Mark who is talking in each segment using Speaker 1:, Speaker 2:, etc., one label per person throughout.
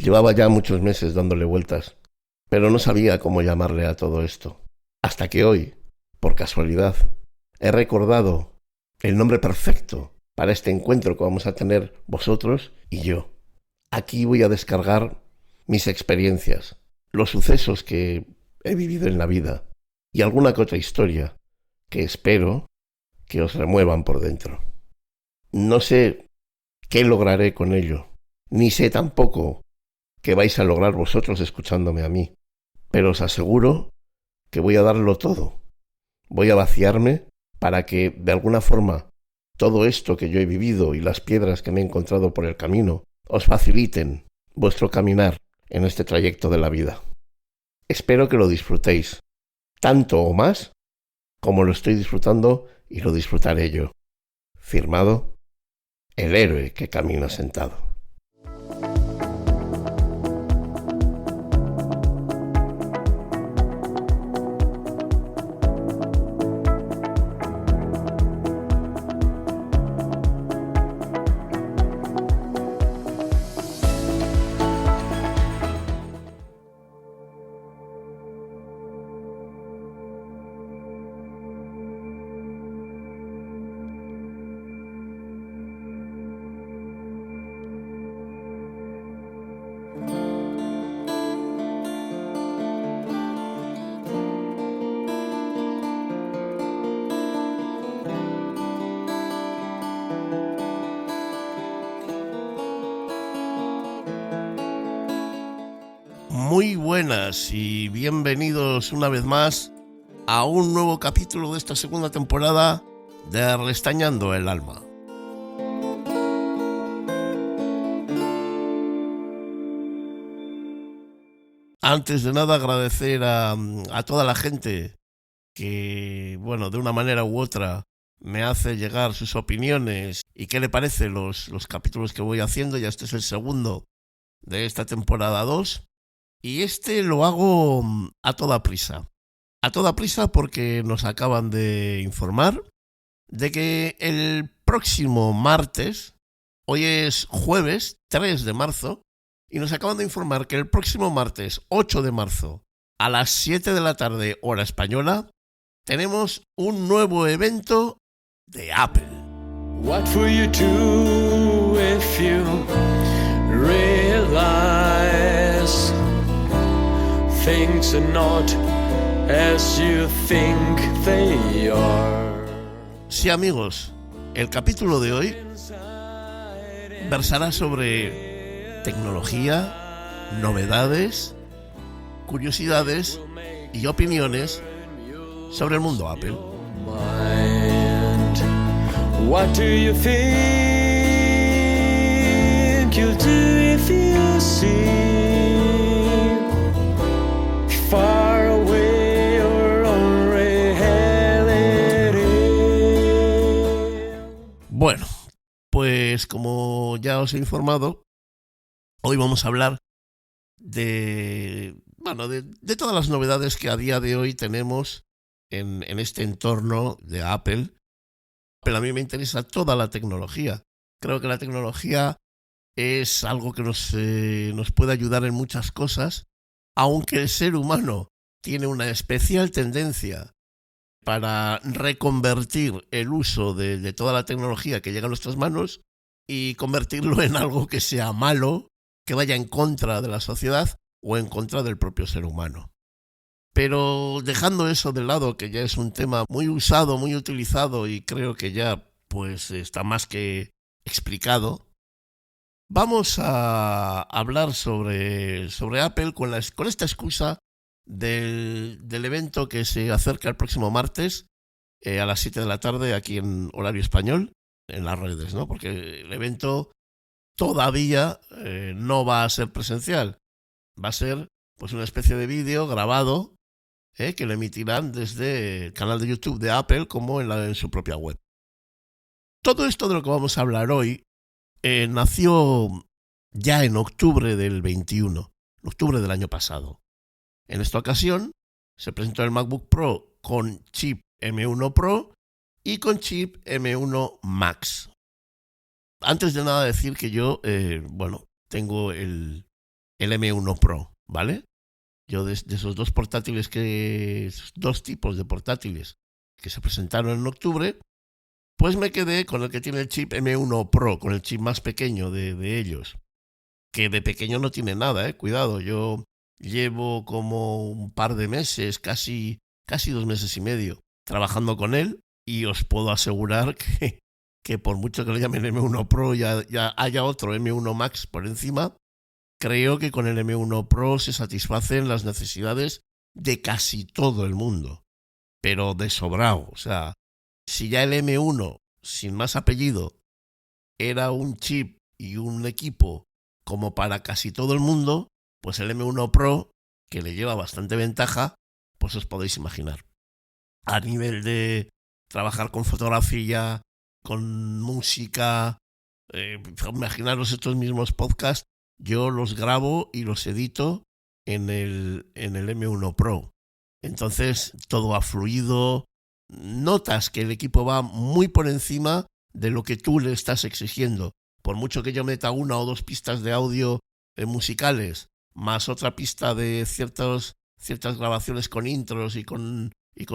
Speaker 1: Llevaba ya muchos meses dándole vueltas, pero no sabía cómo llamarle a todo esto. Hasta que hoy, por casualidad, he recordado el nombre perfecto para este encuentro que vamos a tener vosotros y yo. Aquí voy a descargar mis experiencias, los sucesos que he vivido en la vida y alguna que otra historia que espero que os remuevan por dentro. No sé qué lograré con ello, ni sé tampoco qué vais a lograr vosotros escuchándome a mí, pero os aseguro que voy a darlo todo. Voy a vaciarme para que, de alguna forma, todo esto que yo he vivido y las piedras que me he encontrado por el camino os faciliten vuestro caminar en este trayecto de la vida. Espero que lo disfrutéis, tanto o más como lo estoy disfrutando y lo disfrutaré yo. Firmado, el héroe que camina sentado. Muy buenas y bienvenidos una vez más a un nuevo capítulo de esta segunda temporada de Restañando el Alma. Antes de nada agradecer a toda la gente que, bueno, de una manera u otra me hace llegar sus opiniones y qué le parecen los capítulos que voy haciendo. Ya este es el segundo de esta temporada 2. Y este lo hago a toda prisa. A toda prisa porque nos acaban de informar de que el próximo martes, hoy es jueves 3 de marzo, y nos acaban de informar que el próximo martes 8 de marzo, a las 7 de la tarde, hora española, tenemos un nuevo evento de Apple.
Speaker 2: What will you do if you realize things are not as you think they are?
Speaker 1: Sí, amigos, el capítulo de hoy versará sobre tecnología, novedades, curiosidades y opiniones sobre el mundo Apple.
Speaker 2: What do you think you'll do if you see far away your own reality?
Speaker 1: Bueno, pues como ya os he informado, hoy vamos a hablar de todas las novedades que a día de hoy tenemos en este entorno de Apple. Pero a mí me interesa toda la tecnología. Creo que la tecnología es algo que nos puede ayudar en muchas cosas, aunque el ser humano tiene una especial tendencia para reconvertir el uso de toda la tecnología que llega a nuestras manos y convertirlo en algo que sea malo, que vaya en contra de la sociedad o en contra del propio ser humano. Pero dejando eso de lado, que ya es un tema muy usado, muy utilizado y creo que ya pues está más que explicado, vamos a hablar sobre Apple con esta excusa del evento que se acerca el próximo martes a las 7 de la tarde aquí en horario español, en las redes, ¿no? Porque el evento todavía no va a ser presencial, va a ser pues una especie de vídeo grabado que lo emitirán desde el canal de YouTube de Apple como en su propia web. Todo esto de lo que vamos a hablar hoy nació ya en octubre del 21, en octubre del año pasado. En esta ocasión se presentó el MacBook Pro con chip M1 Pro y con chip M1 Max. Antes de nada decir que yo, tengo el el M1 Pro, ¿vale? Yo de esos dos tipos de portátiles que se presentaron en octubre, pues me quedé con el que tiene el chip M1 Pro, con el chip más pequeño de ellos. Que de pequeño no tiene nada, cuidado, yo llevo como un par de meses, casi 2 meses y medio, trabajando con él, y os puedo asegurar que por mucho que lo llamen M1 Pro, ya haya otro M1 Max por encima, creo que con el M1 Pro se satisfacen las necesidades de casi todo el mundo, pero de sobrado. O sea, si ya el M1, sin más apellido, era un chip y un equipo como para casi todo el mundo, pues el M1 Pro, que le lleva bastante ventaja, pues os podéis imaginar. A nivel de trabajar con fotografía, con música, imaginaros estos mismos podcasts, yo los grabo y los edito en el M1 Pro. Entonces todo ha fluido, notas que el equipo va muy por encima de lo que tú le estás exigiendo. Por mucho que yo meta 1 o 2 pistas de audio musicales, más otra pista de ciertas grabaciones con intros y con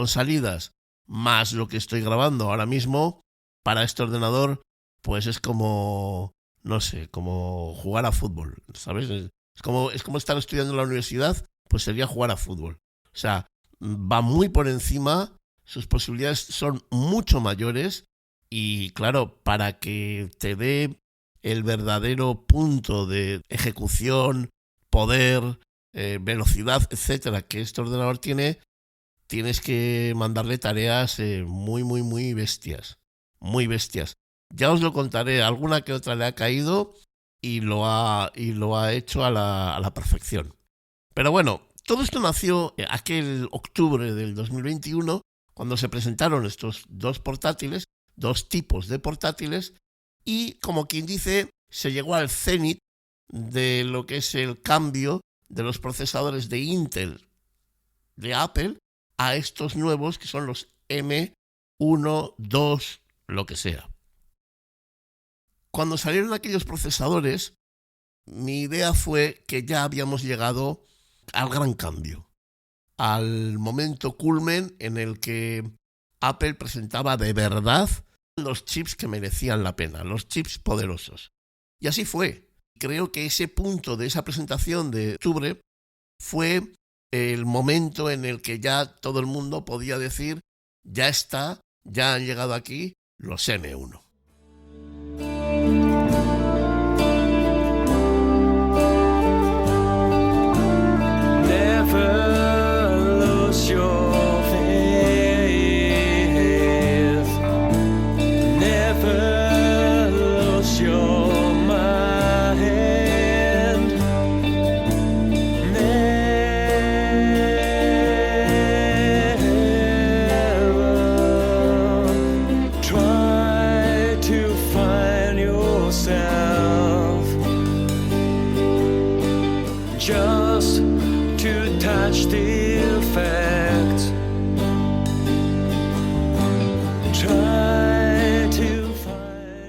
Speaker 1: salidas, más lo que estoy grabando ahora mismo, para este ordenador, pues es como, no sé, como jugar a fútbol, ¿sabes? Es como estar estudiando en la universidad, pues sería jugar a fútbol. O sea, va muy por encima, sus posibilidades son mucho mayores y, claro, para que te dé el verdadero punto de ejecución, poder, velocidad, etcétera, que este ordenador tiene, tienes que mandarle tareas muy bestias. Muy bestias. Ya os lo contaré, alguna que otra le ha caído y lo ha hecho a la perfección. Pero bueno, todo esto nació aquel octubre del 2021, cuando se presentaron estos dos tipos de portátiles, y como quien dice, se llegó al cenit de lo que es el cambio de los procesadores de Intel, de Apple, a estos nuevos que son los M1, 2, lo que sea. Cuando salieron aquellos procesadores, mi idea fue que ya habíamos llegado al gran cambio, al momento culmen en el que Apple presentaba de verdad los chips que merecían la pena, los chips poderosos. Y así fue. Creo que ese punto de esa presentación de octubre fue el momento en el que ya todo el mundo podía decir, ya está, ya han llegado aquí los M1.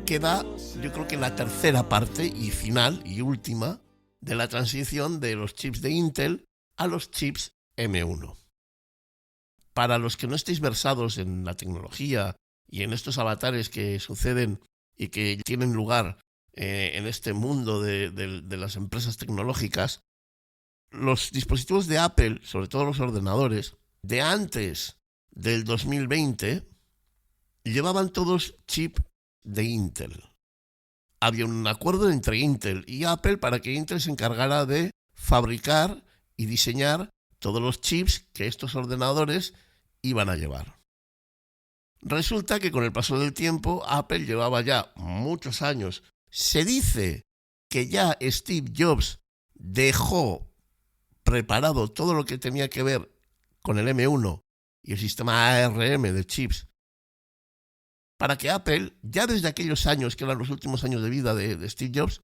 Speaker 1: Queda, yo creo que la tercera parte y final y última de la transición de los chips de Intel a los chips M1. Para los que no estéis versados en la tecnología y en estos avatares que suceden y que tienen lugar en este mundo de las empresas tecnológicas, los dispositivos de Apple, sobre todo los ordenadores, de antes del 2020, llevaban todos chip de Intel. Había un acuerdo entre Intel y Apple para que Intel se encargara de fabricar y diseñar todos los chips que estos ordenadores iban a llevar. Resulta que con el paso del tiempo, Apple llevaba ya muchos años. Se dice que ya Steve Jobs dejó preparado todo lo que tenía que ver con el M1 y el sistema ARM de chips para que Apple, ya desde aquellos años, que eran los últimos años de vida de Steve Jobs,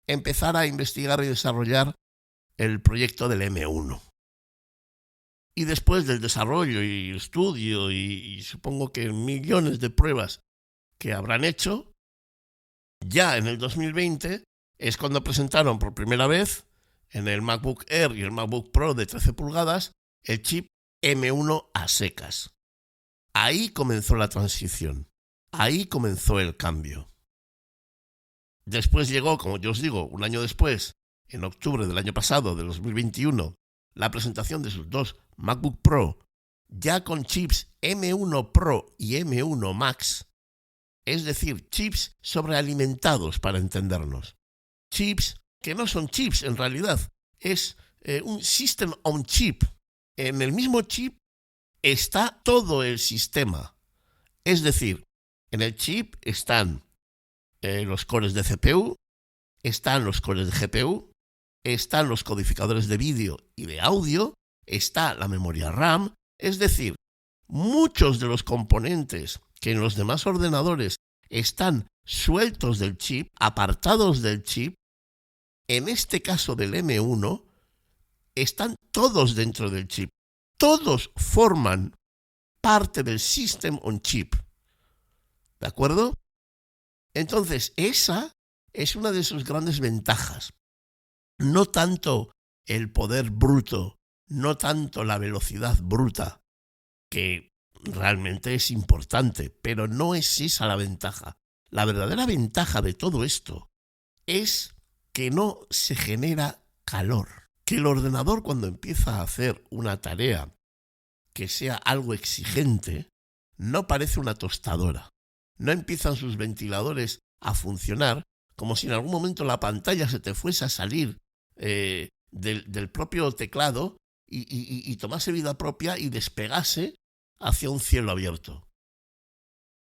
Speaker 1: empezara a investigar y desarrollar el proyecto del M1. Y después del desarrollo y estudio y supongo que millones de pruebas que habrán hecho, ya en el 2020 es cuando presentaron por primera vez en el MacBook Air y el MacBook Pro de 13 pulgadas el chip M1 a secas. Ahí comenzó la transición. Ahí comenzó el cambio. Después llegó, como yo os digo, un año después, en octubre del año pasado, de 2021, la presentación de sus dos MacBook Pro, ya con chips M1 Pro y M1 Max, es decir, chips sobrealimentados para entendernos. Chips que no son chips en realidad, es un System on Chip. En el mismo chip está todo el sistema. Es decir, en el chip están los cores de CPU, están los cores de GPU, están los codificadores de vídeo y de audio, está la memoria RAM, es decir, muchos de los componentes que en los demás ordenadores están sueltos del chip, apartados del chip, en este caso del M1, están todos dentro del chip. Todos forman parte del System on Chip. ¿De acuerdo? Entonces, esa es una de sus grandes ventajas. No tanto el poder bruto, no tanto la velocidad bruta, que realmente es importante, pero no es esa la ventaja. La verdadera ventaja de todo esto es que no se genera calor. Que el ordenador, cuando empieza a hacer una tarea que sea algo exigente, no parece una tostadora. No empiezan sus ventiladores a funcionar como si en algún momento la pantalla se te fuese a salir del propio teclado y tomase vida propia y despegase hacia un cielo abierto.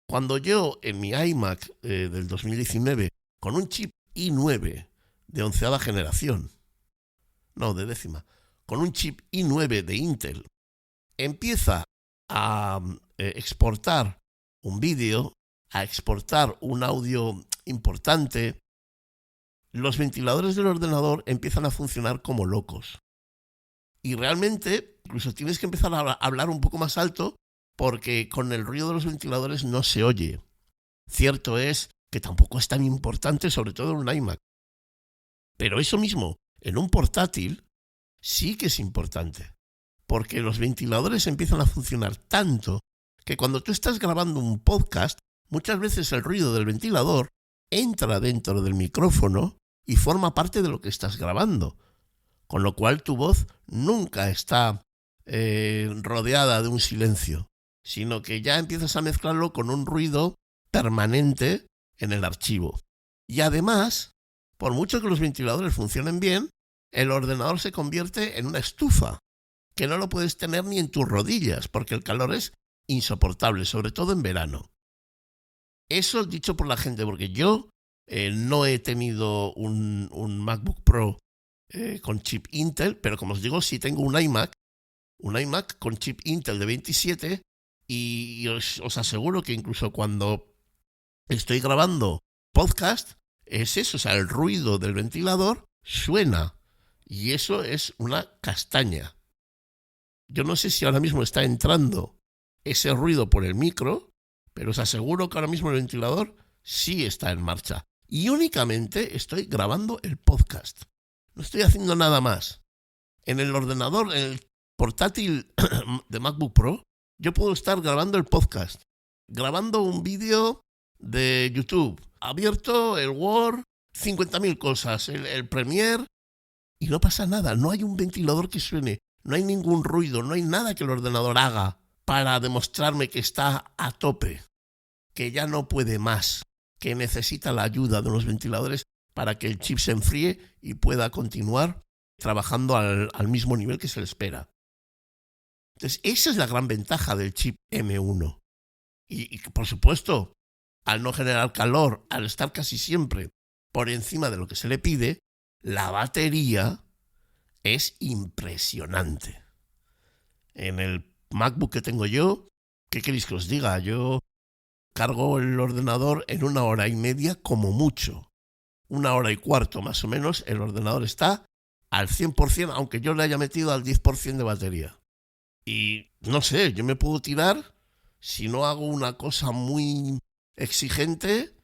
Speaker 1: Cuando yo en mi iMac del 2019, con un chip i9 de 11ª generación, no, de 10ª, con un chip i9 de Intel, empieza a exportar un vídeo, a exportar un audio importante, los ventiladores del ordenador empiezan a funcionar como locos. Y realmente, incluso tienes que empezar a hablar un poco más alto porque con el ruido de los ventiladores no se oye. Cierto es que tampoco es tan importante, sobre todo en un iMac. Pero eso mismo, en un portátil, sí que es importante. Porque los ventiladores empiezan a funcionar tanto que cuando tú estás grabando un podcast, muchas veces el ruido del ventilador entra dentro del micrófono y forma parte de lo que estás grabando. Con lo cual tu voz nunca está rodeada de un silencio, sino que ya empiezas a mezclarlo con un ruido permanente en el archivo. Y además, por mucho que los ventiladores funcionen bien, el ordenador se convierte en una estufa, que no lo puedes tener ni en tus rodillas, porque el calor es insoportable, sobre todo en verano. Eso dicho por la gente, porque yo no he tenido un MacBook Pro con chip Intel, pero como os digo, sí tengo un iMac con chip Intel de 27 y os aseguro que incluso cuando estoy grabando podcast, es eso, o sea, el ruido del ventilador suena y eso es una castaña. Yo no sé si ahora mismo está entrando ese ruido por el micro, pero os aseguro que ahora mismo el ventilador sí está en marcha. Y únicamente estoy grabando el podcast. No estoy haciendo nada más. En el ordenador, en el portátil de MacBook Pro, yo puedo estar grabando el podcast, grabando un vídeo de YouTube, abierto el Word, 50.000 cosas, el Premiere, y no pasa nada. No hay un ventilador que suene, no hay ningún ruido, no hay nada que el ordenador haga para demostrarme que está a tope, que ya no puede más, que necesita la ayuda de los ventiladores para que el chip se enfríe y pueda continuar trabajando al mismo nivel que se le espera. Entonces, esa es la gran ventaja del chip M1. Y por supuesto, al no generar calor, al estar casi siempre por encima de lo que se le pide, la batería es impresionante. En el MacBook que tengo yo, ¿qué queréis que os diga? Yo cargo el ordenador en 1 hora y media como mucho. 1 hora y cuarto más o menos, el ordenador está al 100%, aunque yo le haya metido al 10% de batería. Y no sé, yo me puedo tirar, si no hago una cosa muy exigente,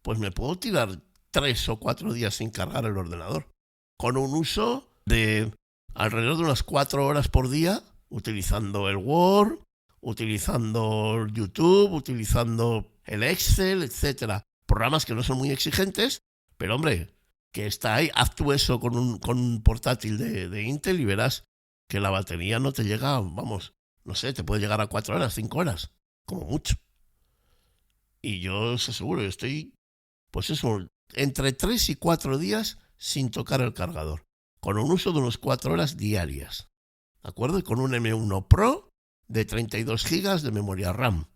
Speaker 1: pues me puedo tirar 3 o 4 días sin cargar el ordenador, con un uso de alrededor de unas 4 horas por día, utilizando el Word, utilizando YouTube, utilizando el Excel, etcétera. Programas que no son muy exigentes, pero hombre, que está ahí. Haz tú eso con un portátil de Intel y verás que la batería no te llega, vamos, no sé, te puede llegar a 4 horas, 5 horas, como mucho. Y yo os aseguro, yo estoy, pues eso, entre 3 y 4 días sin tocar el cargador, con un uso de unas 4 horas diarias, ¿de acuerdo? Y con un M1 Pro de 32 GB de memoria RAM,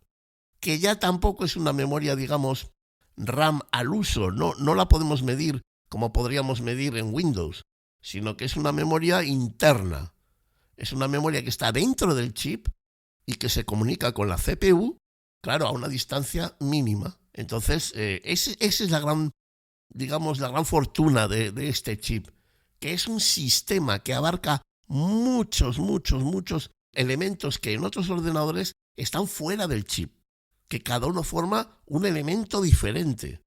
Speaker 1: que ya tampoco es una memoria, digamos, RAM al uso, no la podemos medir como podríamos medir en Windows, sino que es una memoria interna. Es una memoria que está dentro del chip y que se comunica con la CPU, claro, a una distancia mínima. Entonces, esa es la gran, digamos, la gran fortuna de este chip, que es un sistema que abarca muchos elementos que en otros ordenadores están fuera del chip, que cada uno forma un elemento diferente.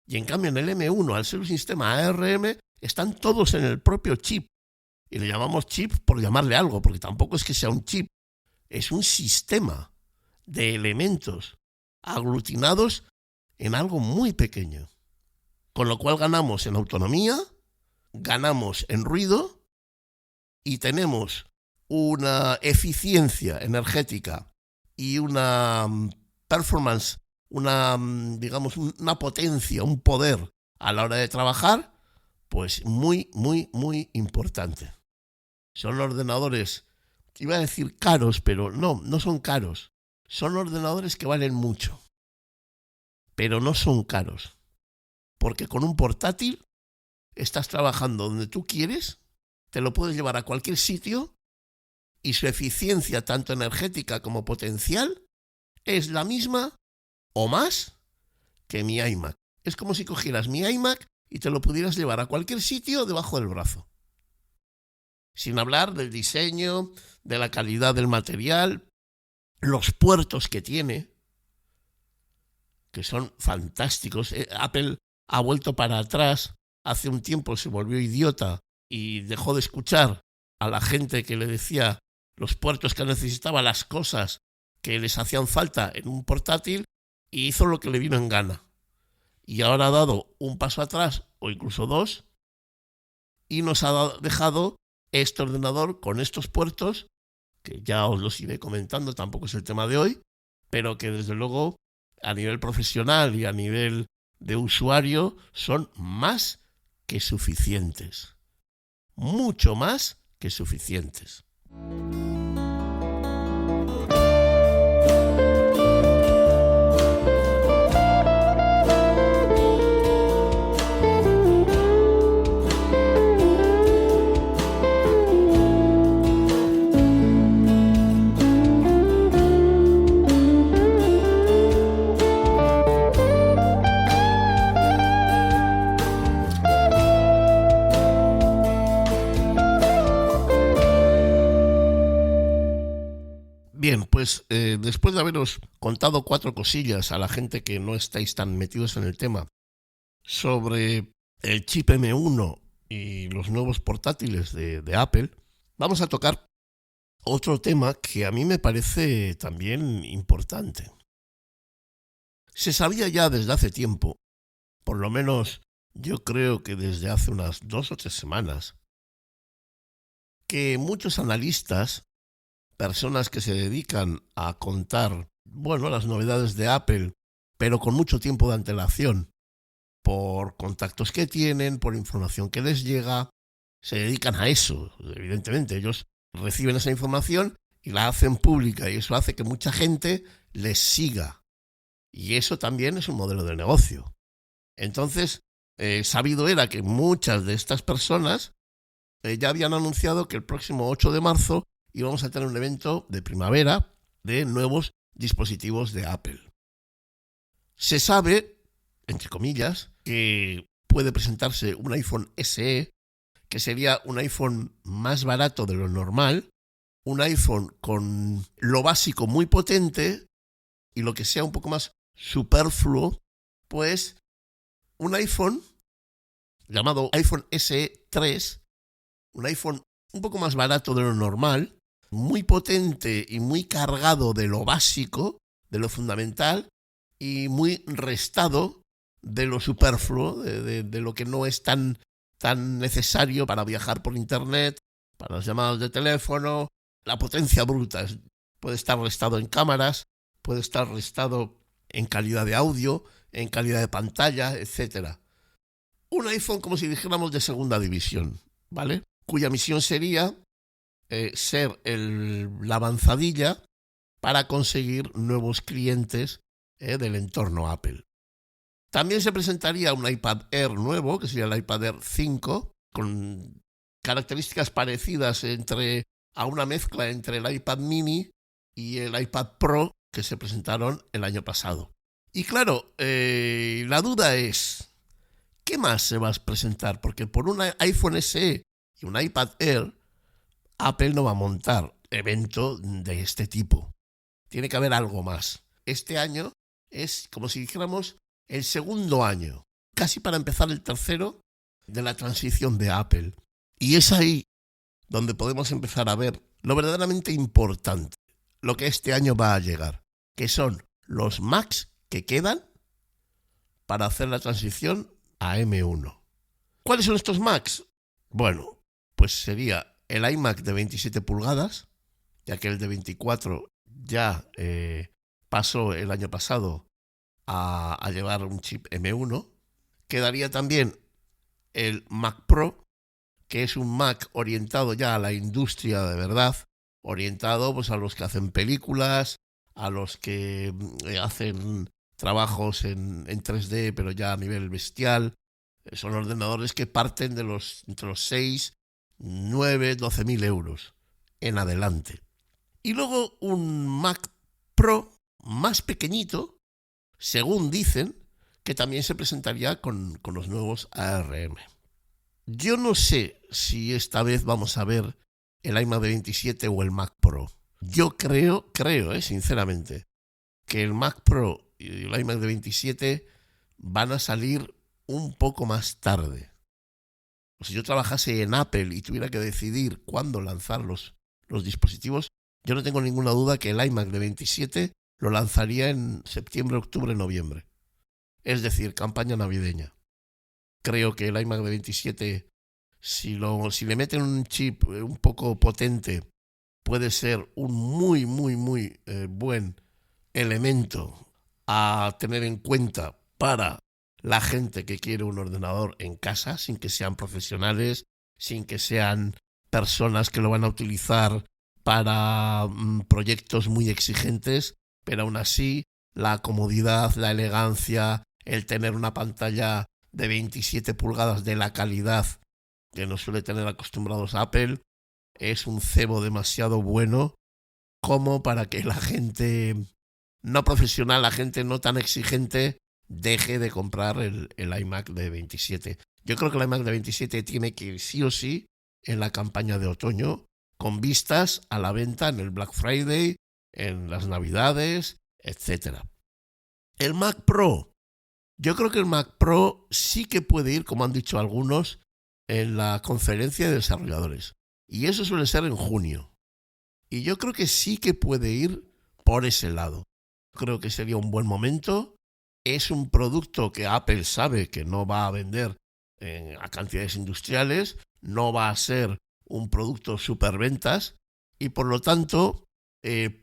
Speaker 1: Y en cambio en el M1, al ser un sistema ARM, están todos en el propio chip. Y le llamamos chip por llamarle algo, porque tampoco es que sea un chip, es un sistema de elementos aglutinados en algo muy pequeño. Con lo cual ganamos en autonomía, ganamos en ruido y tenemos una eficiencia energética y una performance, digamos, una potencia, un poder a la hora de trabajar, pues muy importante. Son ordenadores, iba a decir caros, pero no son caros. Son ordenadores que valen mucho, pero no son caros. Porque con un portátil estás trabajando donde tú quieres, te lo puedes llevar a cualquier sitio y su eficiencia, tanto energética como potencial, es la misma o más que mi iMac. Es como si cogieras mi iMac y te lo pudieras llevar a cualquier sitio debajo del brazo. Sin hablar del diseño, de la calidad del material, los puertos que tiene, que son fantásticos. Apple ha vuelto para atrás. Hace un tiempo se volvió idiota y dejó de escuchar a la gente que le decía los puertos que necesitaba, las cosas que les hacían falta en un portátil, y hizo lo que le vino en gana. Y ahora ha dado un paso atrás, o incluso dos, y nos ha dejado este ordenador con estos puertos, que ya os los iré comentando, tampoco es el tema de hoy, pero que desde luego a nivel profesional y a nivel de usuario son más que suficientes. Mucho más que suficientes. Bien, pues después de haberos contado 4 cosillas a la gente que no estáis tan metidos en el tema sobre el chip M1 y los nuevos portátiles de Apple, vamos a tocar otro tema que a mí me parece también importante. Se sabía ya desde hace tiempo, por lo menos yo creo que desde hace unas 2 o 3 semanas, que muchos analistas, personas que se dedican a contar, las novedades de Apple, pero con mucho tiempo de antelación, por contactos que tienen, por información que les llega, se dedican a eso. Evidentemente, ellos reciben esa información y la hacen pública, y eso hace que mucha gente les siga. Y eso también es un modelo de negocio. Entonces, sabido era que muchas de estas personas ya habían anunciado que el próximo 8 de marzo íbamos a tener un evento de primavera de nuevos dispositivos de Apple. Se sabe, entre comillas, que puede presentarse un iPhone SE, que sería un iPhone más barato de lo normal, un iPhone con lo básico muy potente y lo que sea un poco más superfluo, pues un iPhone llamado iPhone SE 3, un iPhone un poco más barato de lo normal, muy potente y muy cargado de lo básico, de lo fundamental, y muy restado de lo superfluo, de lo que no es tan necesario para viajar por internet, para las llamadas de teléfono. La potencia bruta puede estar restado en cámaras, puede estar restado en calidad de audio, en calidad de pantalla, etc. Un iPhone como si dijéramos de segunda división, ¿vale? Cuya misión sería ser la avanzadilla para conseguir nuevos clientes del entorno Apple. También se presentaría un iPad Air nuevo, que sería el iPad Air 5, con características parecidas a una mezcla entre el iPad mini y el iPad Pro que se presentaron el año pasado. Y claro, la duda es, ¿qué más se va a presentar? Porque por un iPhone SE y un iPad Air, Apple no va a montar evento de este tipo. Tiene que haber algo más. Este año es como si dijéramos el segundo año, casi para empezar el tercero, de la transición de Apple. Y es ahí donde podemos empezar a ver lo verdaderamente importante, lo que este año va a llegar, que son los Macs que quedan para hacer la transición a M1. ¿Cuáles son estos Macs? Bueno, pues sería el iMac de 27 pulgadas, ya que el de 24 ya pasó el año pasado a llevar un chip M1. Quedaría también el Mac Pro, que es un Mac orientado ya a la industria de verdad, orientado pues a los que hacen películas, a los que hacen trabajos en 3D, pero ya a nivel bestial. Son ordenadores que parten entre los 6, 9, 12.000 euros en adelante. Y luego un Mac Pro más pequeñito, según dicen, que también se presentaría con los nuevos ARM. Yo no sé si esta vez vamos a ver el iMac de 27 o el Mac Pro. Yo creo, sinceramente, que el Mac Pro y el iMac de 27 van a salir un poco más tarde. Si yo trabajase en Apple y tuviera que decidir cuándo lanzar los dispositivos, yo no tengo ninguna duda que el iMac de 27 lo lanzaría en septiembre, octubre, noviembre. Es decir, campaña navideña. Creo que el iMac de 27, si le meten un chip un poco potente, puede ser un muy buen elemento a tener en cuenta para la gente que quiere un ordenador en casa, sin que sean profesionales, sin que sean personas que lo van a utilizar para proyectos muy exigentes, pero aún así la comodidad, la elegancia, el tener una pantalla de 27 pulgadas de la calidad que nos suele tener acostumbrados a Apple, es un cebo demasiado bueno como para que la gente no profesional, la gente no tan exigente, deje de comprar el iMac de 27. Yo creo que el iMac de 27 tiene que ir sí o sí en la campaña de otoño, con vistas a la venta en el Black Friday, en las Navidades, etc. El Mac Pro. Yo creo que el Mac Pro sí que puede ir, como han dicho algunos, en la conferencia de desarrolladores. Y eso suele ser en junio. Y yo creo que sí que puede ir por ese lado. Creo que sería un buen momento. Es un producto que Apple sabe que no va a vender a cantidades industriales, no va a ser un producto superventas y por lo tanto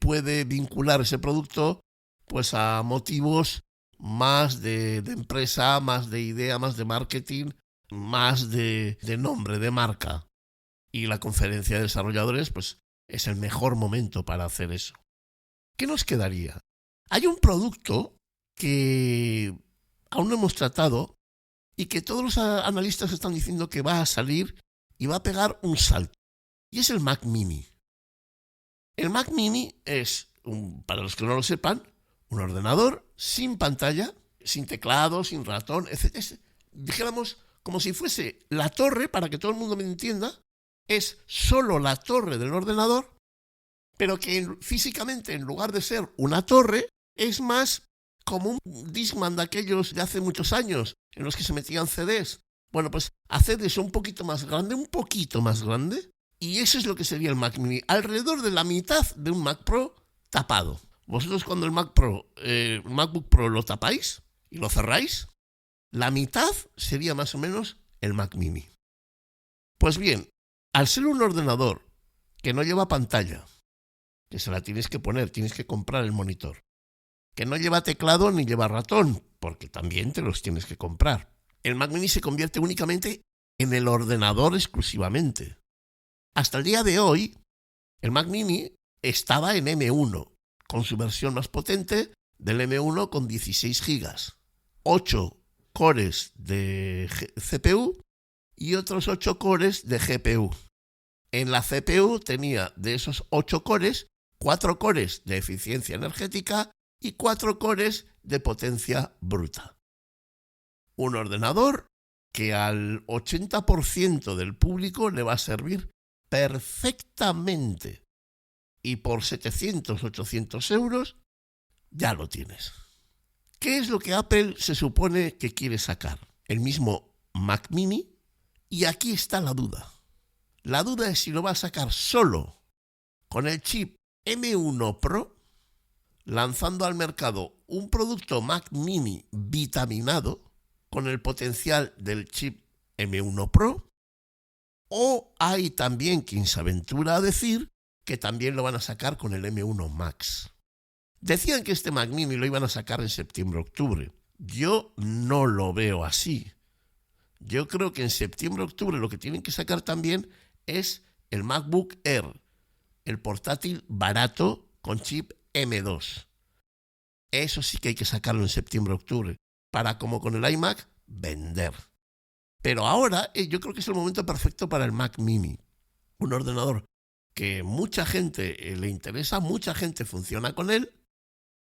Speaker 1: puede vincular ese producto pues a motivos más de empresa, más de idea, más de marketing, más de nombre, de marca. Y la conferencia de desarrolladores pues es el mejor momento para hacer eso. ¿Qué nos quedaría? Hay un producto que aún no hemos tratado y que todos los analistas están diciendo que va a salir y va a pegar un salto. Y es el Mac Mini. El Mac Mini es, para los que no lo sepan, un ordenador sin pantalla, sin teclado, sin ratón, etc. Dijéramos como si fuese la torre, para que todo el mundo me entienda, es solo la torre del ordenador, pero que físicamente, en lugar de ser una torre, es más como un Discman de aquellos de hace muchos años, en los que se metían CDs, Bueno, pues haced eso un poquito más grande, y eso es lo que sería el Mac Mini, alrededor de la mitad de un Mac Pro tapado. Vosotros cuando el MacBook Pro lo tapáis y lo cerráis, la mitad sería más o menos el Mac Mini. Pues bien, al ser un ordenador que no lleva pantalla, que se la tienes que poner, tienes que comprar el monitor, que no lleva teclado ni lleva ratón, porque también te los tienes que comprar, el Mac Mini se convierte únicamente en el ordenador exclusivamente. Hasta el día de hoy, el Mac Mini estaba en M1, con su versión más potente del M1 con 16 GB, 8 cores de CPU y otros 8 cores de GPU. En la CPU tenía de esos 8 cores, 4 cores de eficiencia energética y 4 cores de potencia bruta. Un ordenador que al 80% del público le va a servir perfectamente. Y por 700, 800 euros ya lo tienes. ¿Qué es lo que Apple se supone que quiere sacar? El mismo Mac Mini. Y aquí está la duda. La duda es si lo va a sacar solo con el chip M1 Pro, lanzando al mercado un producto Mac Mini vitaminado con el potencial del chip M1 Pro, o hay también quien se aventura a decir que también lo van a sacar con el M1 Max. Decían que este Mac Mini lo iban a sacar en septiembre-octubre. Yo no lo veo así. Yo creo que en septiembre-octubre lo que tienen que sacar también es el MacBook Air, el portátil barato con chip M2. Eso sí que hay que sacarlo en septiembre-octubre, para, como con el iMac, vender. Pero ahora yo creo que es el momento perfecto para el Mac Mini. Un ordenador que mucha gente le interesa, mucha gente funciona con él,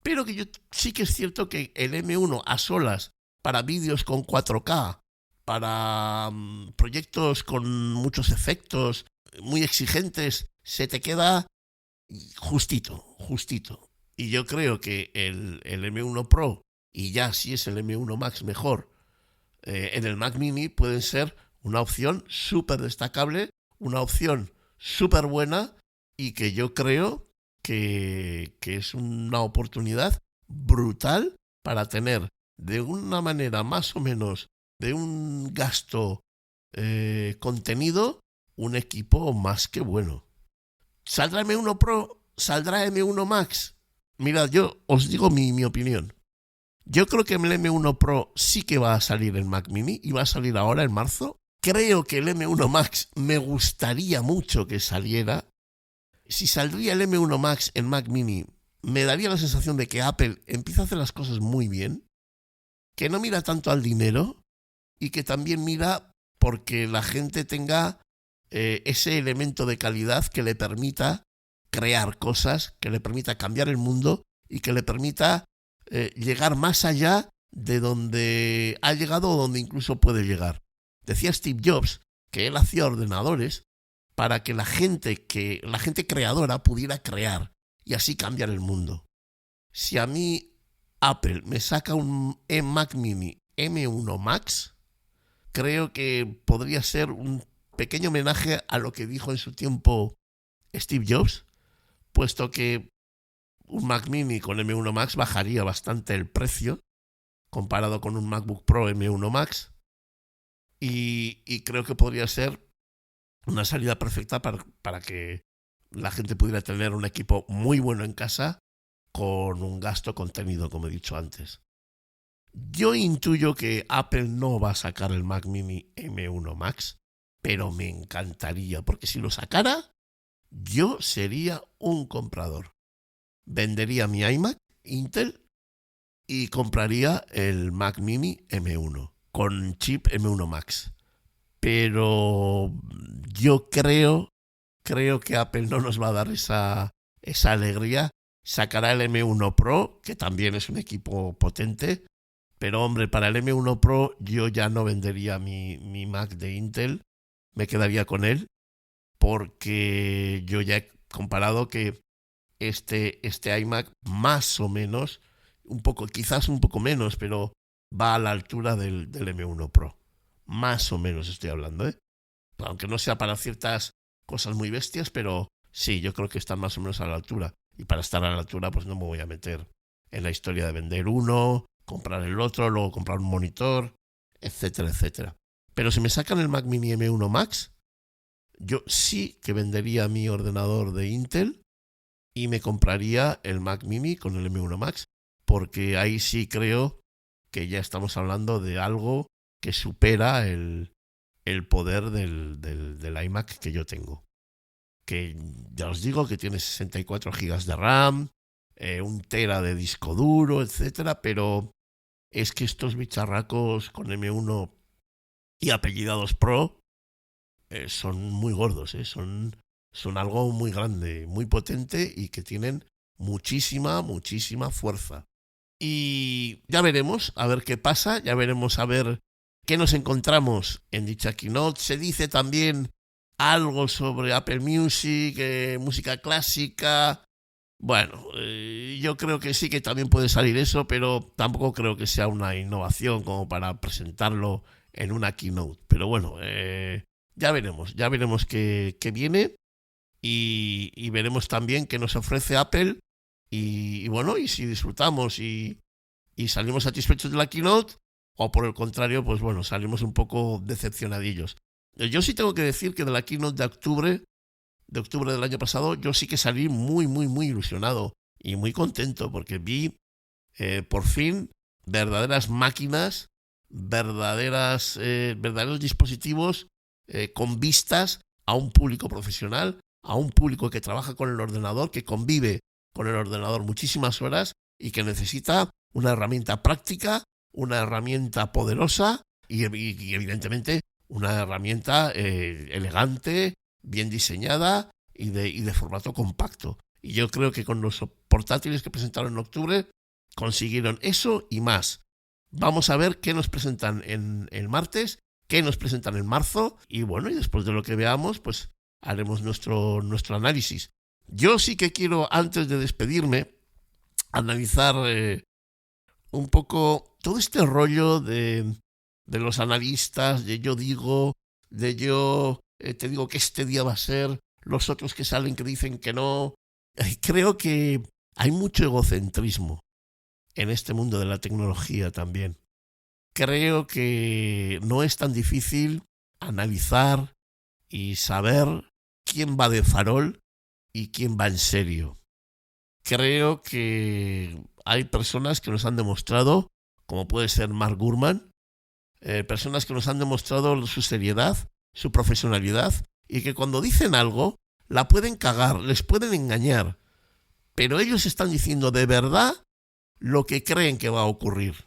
Speaker 1: pero que sí que es cierto que el M1 a solas para vídeos con 4K, para proyectos con muchos efectos muy exigentes, se te queda justito. Y yo creo que el M1 Pro, y ya si es el M1 Max mejor, en el Mac Mini pueden ser una opción súper destacable, una opción súper buena, y que yo creo que es una oportunidad brutal para tener de una manera más o menos de un gasto contenido un equipo más que bueno. ¿Saldrá M1 Pro? ¿Saldrá M1 Max? Mirad, yo os digo mi opinión. Yo creo que el M1 Pro sí que va a salir en Mac Mini y va a salir ahora en marzo. Creo que el M1 Max me gustaría mucho que saliera. Si saldría el M1 Max en Mac Mini, me daría la sensación de que Apple empieza a hacer las cosas muy bien, que no mira tanto al dinero y que también mira porque la gente tenga ese elemento de calidad que le permita crear cosas, que le permita cambiar el mundo y que le permita llegar más allá de donde ha llegado o donde incluso puede llegar. Decía Steve Jobs que él hacía ordenadores para que la gente creadora pudiera crear y así cambiar el mundo. Si a mí Apple me saca un Mac Mini M1 Max, creo que podría ser un pequeño homenaje a lo que dijo en su tiempo Steve Jobs, puesto que un Mac Mini con M1 Max bajaría bastante el precio comparado con un MacBook Pro M1 Max, y creo que podría ser una salida perfecta para que la gente pudiera tener un equipo muy bueno en casa con un gasto contenido, como he dicho antes. Yo intuyo que Apple no va a sacar el Mac Mini M1 Max, pero me encantaría, porque si lo sacara, yo sería un comprador. Vendería mi iMac Intel y compraría el Mac Mini M1 con chip M1 Max. Pero yo creo que Apple no nos va a dar esa alegría. Sacará el M1 Pro, que también es un equipo potente, pero hombre, para el M1 Pro yo ya no vendería mi Mac de Intel, me quedaría con él, porque yo ya he comparado que este iMac más o menos, quizás un poco menos, pero va a la altura del M1 Pro. más o menos estoy hablando, ¿eh? Aunque no sea para ciertas cosas muy bestias, pero sí, yo creo que están más o menos a la altura. Y para estar a la altura, pues no me voy a meter en la historia de vender uno, comprar el otro, luego comprar un monitor, etcétera, etcétera. Pero si me sacan el Mac Mini M1 Max, yo sí que vendería mi ordenador de Intel y me compraría el Mac Mini con el M1 Max, porque ahí sí creo que ya estamos hablando de algo que supera el poder del iMac que yo tengo. Que ya os digo que tiene 64 GB de RAM, 1 TB de disco duro, etcétera, pero es que estos bicharracos con M1 y apellidados Pro son muy gordos, son algo muy grande, muy potente y que tienen muchísima fuerza. Y ya veremos a ver qué pasa, ya veremos a ver qué nos encontramos en dicha keynote. Se dice también algo sobre Apple Music, música clásica. Bueno, yo creo que sí que también puede salir eso, pero tampoco creo que sea una innovación como para presentarlo en una keynote. Pero bueno, ya veremos qué viene y veremos también qué nos ofrece Apple y bueno, y si disfrutamos y salimos satisfechos de la keynote o por el contrario, pues bueno, salimos un poco decepcionadillos. Yo sí tengo que decir que de la keynote de octubre del año pasado, yo sí que salí muy ilusionado y muy contento porque vi por fin verdaderas máquinas, verdaderos dispositivos con vistas a un público profesional, a un público que trabaja con el ordenador, que convive con el ordenador muchísimas horas y que necesita una herramienta práctica, una herramienta poderosa y evidentemente una herramienta elegante, bien diseñada y de formato compacto. Y yo creo que con los portátiles que presentaron en octubre consiguieron eso y más. Vamos a ver qué nos presentan en el martes, qué nos presentan en marzo y bueno, y después de lo que veamos, pues haremos nuestro análisis. Yo sí que quiero, antes de despedirme, analizar un poco todo este rollo de los analistas, de yo digo, de yo te digo que este día va a ser, los otros que salen que dicen que no. Creo que hay mucho egocentrismo en este mundo de la tecnología también. Creo que no es tan difícil analizar y saber quién va de farol y quién va en serio. Creo que hay personas que nos han demostrado, como puede ser Mark Gurman, personas que nos han demostrado su seriedad, su profesionalidad, y que cuando dicen algo, la pueden cagar, les pueden engañar, pero ellos están diciendo de verdad lo que creen que va a ocurrir.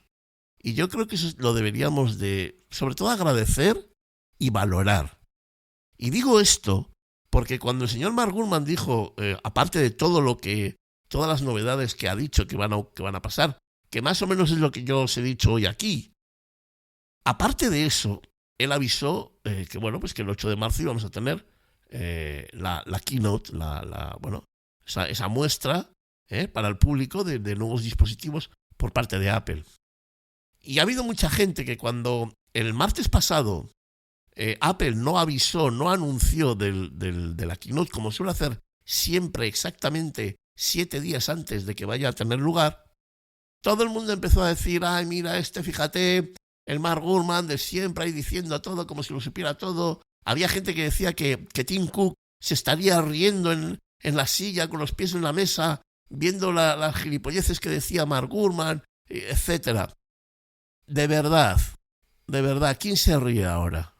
Speaker 1: Y yo creo que eso lo deberíamos de, sobre todo, agradecer y valorar. Y digo esto porque cuando el señor Mark Gurman dijo, aparte de todas las novedades que ha dicho que van a pasar, que más o menos es lo que yo os he dicho hoy aquí, aparte de eso, él avisó que bueno, pues que el 8 de marzo íbamos a tener la keynote, esa muestra para el público de nuevos dispositivos por parte de Apple. Y ha habido mucha gente que cuando el martes pasado Apple no avisó, no anunció de la keynote, como suele hacer siempre exactamente 7 días antes de que vaya a tener lugar, todo el mundo empezó a decir, ay, mira, fíjate, el Mark Gurman de siempre ahí diciendo todo como si lo supiera todo. Había gente que decía que Tim Cook se estaría riendo en la silla con los pies en la mesa, viendo las gilipolleces que decía Mark Gurman, etcétera. De verdad, ¿quién se ríe ahora?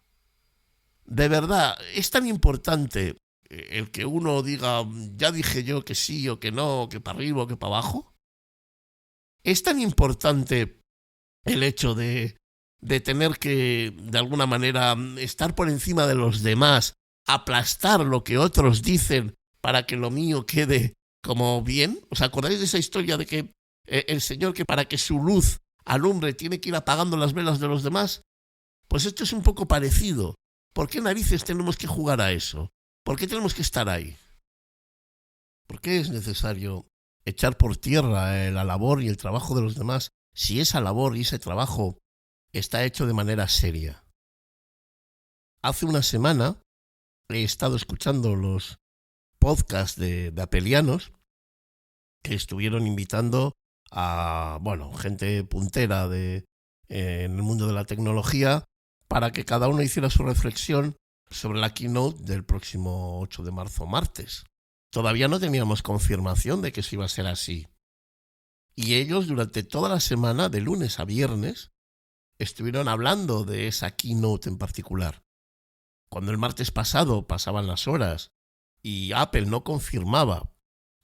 Speaker 1: De verdad, es tan importante el que uno diga, ya dije yo que sí o que no, que para arriba o que para abajo. Es tan importante el hecho de tener que, de alguna manera, estar por encima de los demás, aplastar lo que otros dicen para que lo mío quede como bien. ¿Os acordáis de esa historia de que el señor que para que su luz alumbre tiene que ir apagando las velas de los demás? Pues esto es un poco parecido. ¿Por qué narices tenemos que jugar a eso? ¿Por qué tenemos que estar ahí? ¿Por qué es necesario echar por tierra la labor y el trabajo de los demás si esa labor y ese trabajo está hecho de manera seria? hace una semana he estado escuchando los podcasts de apelianos que estuvieron invitando a, gente puntera en el mundo de la tecnología para que cada uno hiciera su reflexión sobre la keynote del próximo 8 de marzo, martes. Todavía no teníamos confirmación de que eso iba a ser así. Y ellos durante toda la semana, de lunes a viernes, estuvieron hablando de esa keynote en particular. Cuando el martes pasado pasaban las horas y Apple no confirmaba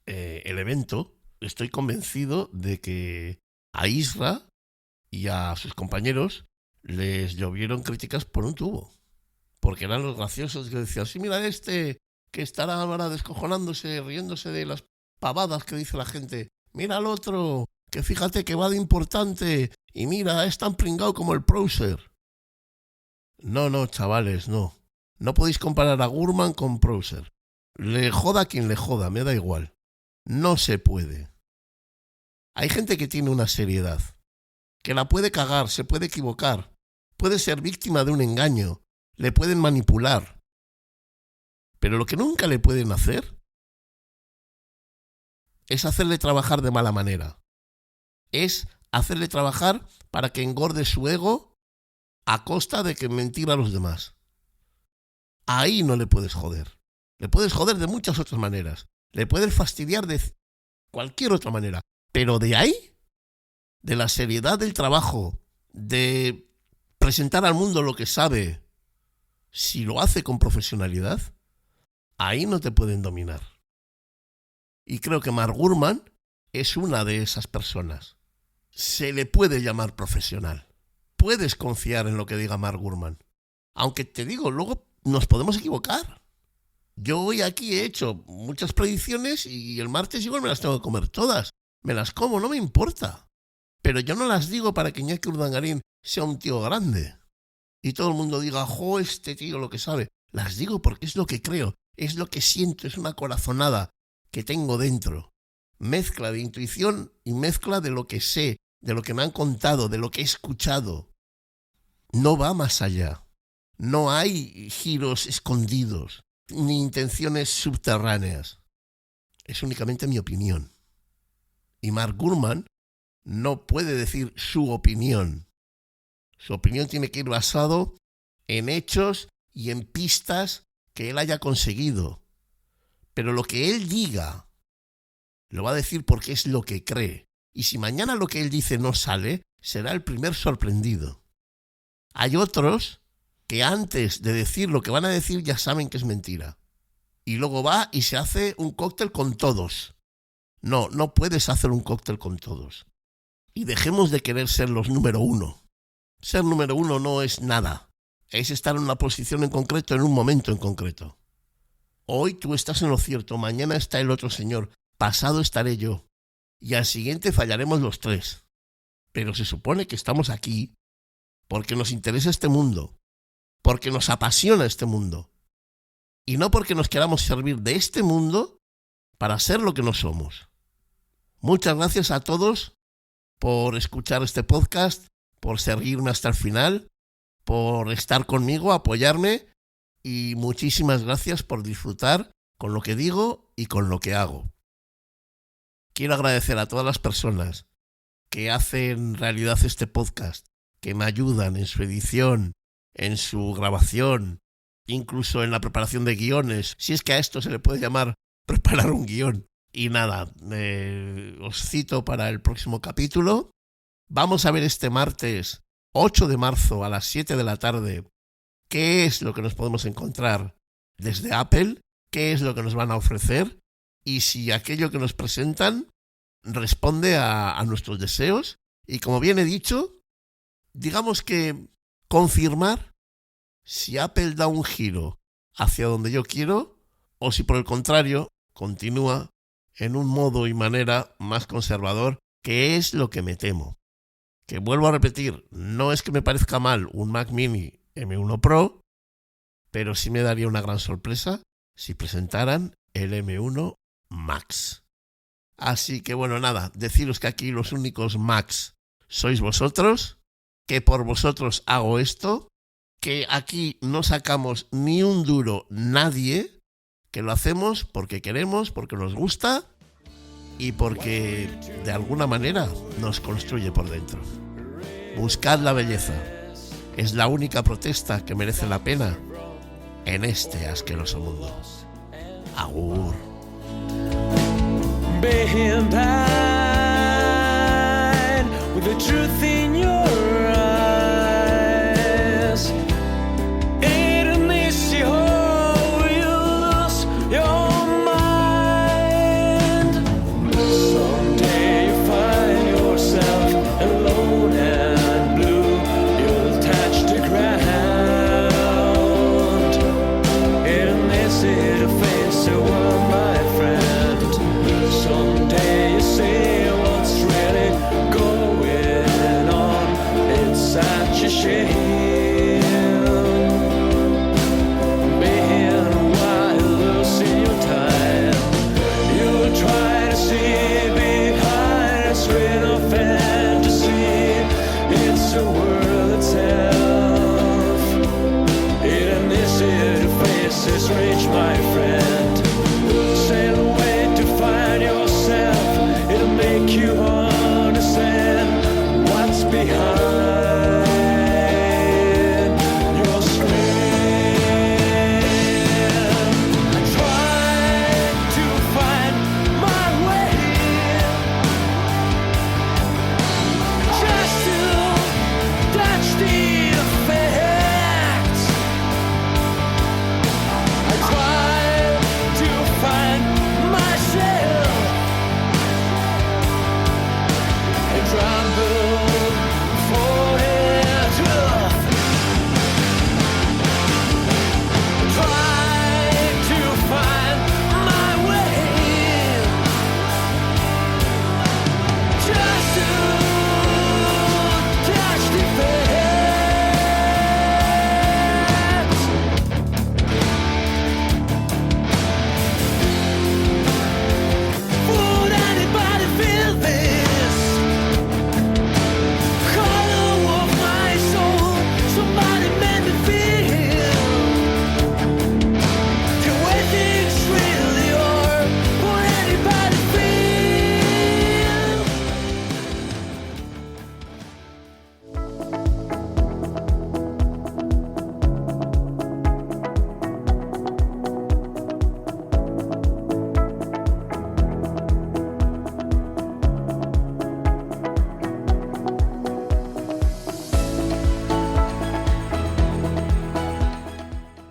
Speaker 1: el evento, estoy convencido de que a Isra y a sus compañeros les llovieron críticas por un tubo. Porque eran los graciosos que decían, sí, mira que estará ahora descojonándose, riéndose de las pavadas que dice la gente. Mira al otro, que fíjate que va de importante. Y mira, es tan pringao como el browser. No, chavales, no. No podéis comparar a Gurman con browser. Le joda quien le joda, me da igual. No se puede. Hay gente que tiene una seriedad, que la puede cagar, se puede equivocar, puede ser víctima de un engaño, le pueden manipular. Pero lo que nunca le pueden hacer es hacerle trabajar de mala manera. Es hacerle trabajar para que engorde su ego a costa de que mentir a los demás. Ahí no le puedes joder. Le puedes joder de muchas otras maneras. Le puedes fastidiar de cualquier otra manera. Pero de ahí, de la seriedad del trabajo, de presentar al mundo lo que sabe, si lo hace con profesionalidad, ahí no te pueden dominar. Y creo que Mark Gurman es una de esas personas. Se le puede llamar profesional. Puedes confiar en lo que diga Mark Gurman. Aunque te digo, luego nos podemos equivocar. Yo hoy aquí he hecho muchas predicciones y el martes igual me las tengo que comer todas. Me las como, no me importa. Pero yo no las digo para que Iñaki Urdangarín sea un tío grande. Y todo el mundo diga, jo, este tío lo que sabe. Las digo porque es lo que creo, es lo que siento, es una corazonada que tengo dentro. Mezcla de intuición y mezcla de lo que sé, de lo que me han contado, de lo que he escuchado. No va más allá. No hay giros escondidos, ni intenciones subterráneas. Es únicamente mi opinión. Y Mark Gurman no puede decir su opinión. Su opinión tiene que ir basado en hechos y en pistas que él haya conseguido. Pero lo que él diga, lo va a decir porque es lo que cree. Y si mañana lo que él dice no sale, será el primer sorprendido. Hay otros que antes de decir lo que van a decir ya saben que es mentira. Y luego va y se hace un cóctel con todos. No puedes hacer un cóctel con todos. Y dejemos de querer ser los número uno. Ser número uno no es nada. Es estar en una posición en concreto, en un momento en concreto. Hoy tú estás en lo cierto, mañana está el otro señor, pasado estaré yo. Y al siguiente fallaremos los tres. Pero se supone que estamos aquí porque nos interesa este mundo, porque nos apasiona este mundo. Y no porque nos queramos servir de este mundo para ser lo que no somos. Muchas gracias a todos por escuchar este podcast, por seguirme hasta el final, por estar conmigo, apoyarme y muchísimas gracias por disfrutar con lo que digo y con lo que hago. Quiero agradecer a todas las personas que hacen realidad este podcast, que me ayudan en su edición, en su grabación, incluso en la preparación de guiones, si es que a esto se le puede llamar preparar un guión. Y nada, os cito para el próximo capítulo. Vamos a ver este martes 8 de marzo a las 7 de la tarde qué es lo que nos podemos encontrar desde Apple, qué es lo que nos van a ofrecer y si aquello que nos presentan responde a nuestros deseos. Y como bien he dicho, digamos que confirmar si Apple da un giro hacia donde yo quiero o si por el contrario continúa en un modo y manera más conservador, que es lo que me temo. Que vuelvo a repetir, no es que me parezca mal un Mac Mini M1 Pro, pero sí me daría una gran sorpresa si presentaran el M1 Max. Así que bueno, nada, deciros que aquí los únicos Macs sois vosotros, que por vosotros hago esto, que aquí no sacamos ni un duro nadie, que lo hacemos porque queremos, porque nos gusta y porque de alguna manera nos construye por dentro. Buscad la belleza. Es la única protesta que merece la pena en este asqueroso mundo. Agur.
Speaker 2: Behind with the truth